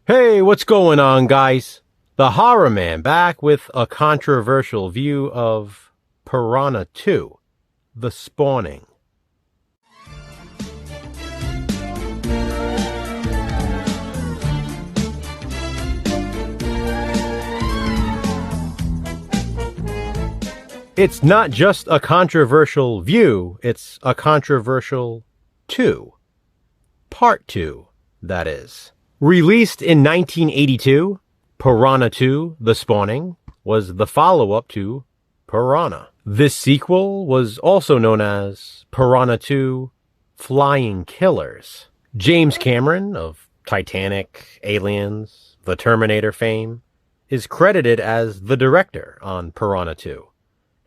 Hey, what's going on, guys? The Horror Man back with a controversial view of Piranha 2, The Spawning. It's not just a controversial view, it's a controversial 2. Part 2, that is. Released in 1982, Piranha 2, The Spawning, was the follow-up to Piranha. This sequel was also known as Piranha 2, Flying Killers. James Cameron, of Titanic, Aliens, The Terminator fame, is credited as the director on Piranha 2,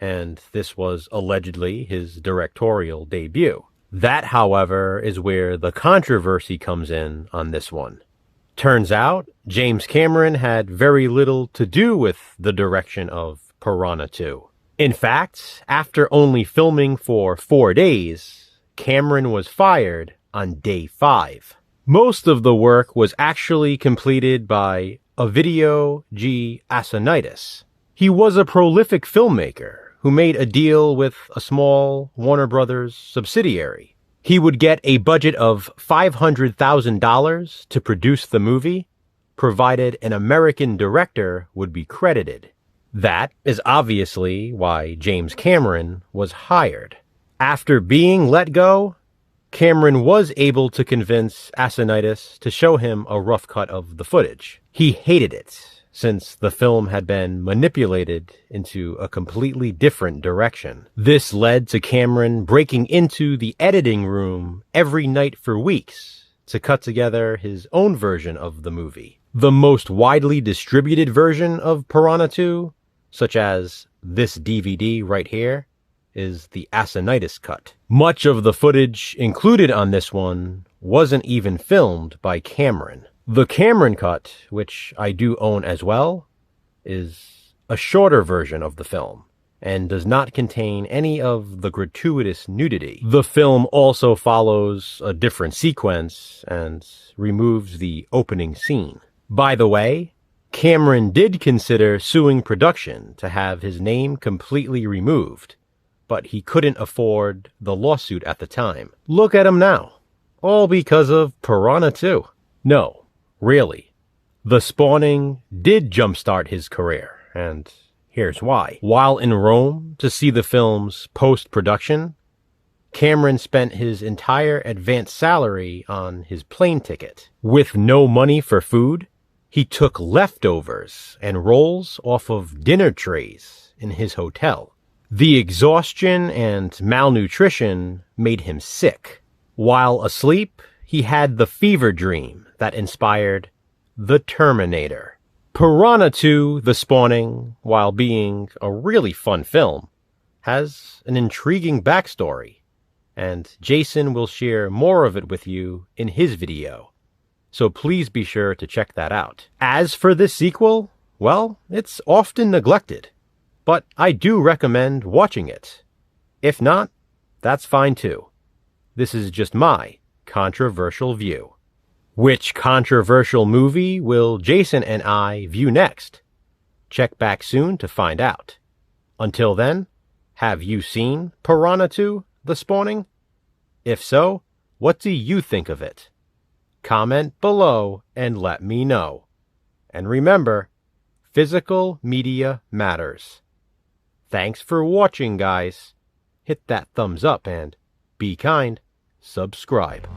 and this was allegedly his directorial debut. That, however, is where the controversy comes in on this one. Turns out, James Cameron had very little to do with the direction of Piranha 2. In fact, after only filming for 4 days, Cameron was fired on day 5. Most of the work was actually completed by Ovidio G. Asonitis. He was a prolific filmmaker who made a deal with a small Warner Brothers subsidiary. He would get a budget of $500,000 to produce the movie, provided an American director would be credited. That is obviously why James Cameron was hired. After being let go, Cameron was able to convince Asonitis to show him a rough cut of the footage. He hated it, since the film had been manipulated into a completely different direction. This led to Cameron breaking into the editing room every night for weeks to cut together his own version of the movie. The most widely distributed version of Piranha 2, such as this DVD right here, is the Asonitis cut. Much of the footage included on this one wasn't even filmed by Cameron. The Cameron cut, which I do own as well, is a shorter version of the film and does not contain any of the gratuitous nudity. The film also follows a different sequence and removes the opening scene. By the way, Cameron did consider suing production to have his name completely removed, but he couldn't afford the lawsuit at the time. Look at him now. All because of Piranha 2. No. Really, The Spawning did jumpstart his career, and here's why. While in Rome to see the film's post-production, Cameron spent his entire advance salary on his plane ticket. With no money for food, he took leftovers and rolls off of dinner trays in his hotel. The exhaustion and malnutrition made him sick. While asleep, he had the fever dream that inspired The Terminator. Piranha 2, The Spawning, while being a really fun film, has an intriguing backstory, and Jason will share more of it with you in his video, so please be sure to check that out. As for this sequel, well, it's often neglected, but I do recommend watching it. If not, that's fine too. This is just my controversial view. Which controversial movie will Jason and I view next? Check back soon to find out. Until then, have you seen Piranha 2, The Spawning? If so, what do you think of it? Comment below and let me know. And remember, physical media matters. Thanks for watching, guys. Hit that thumbs up and be kind. Subscribe.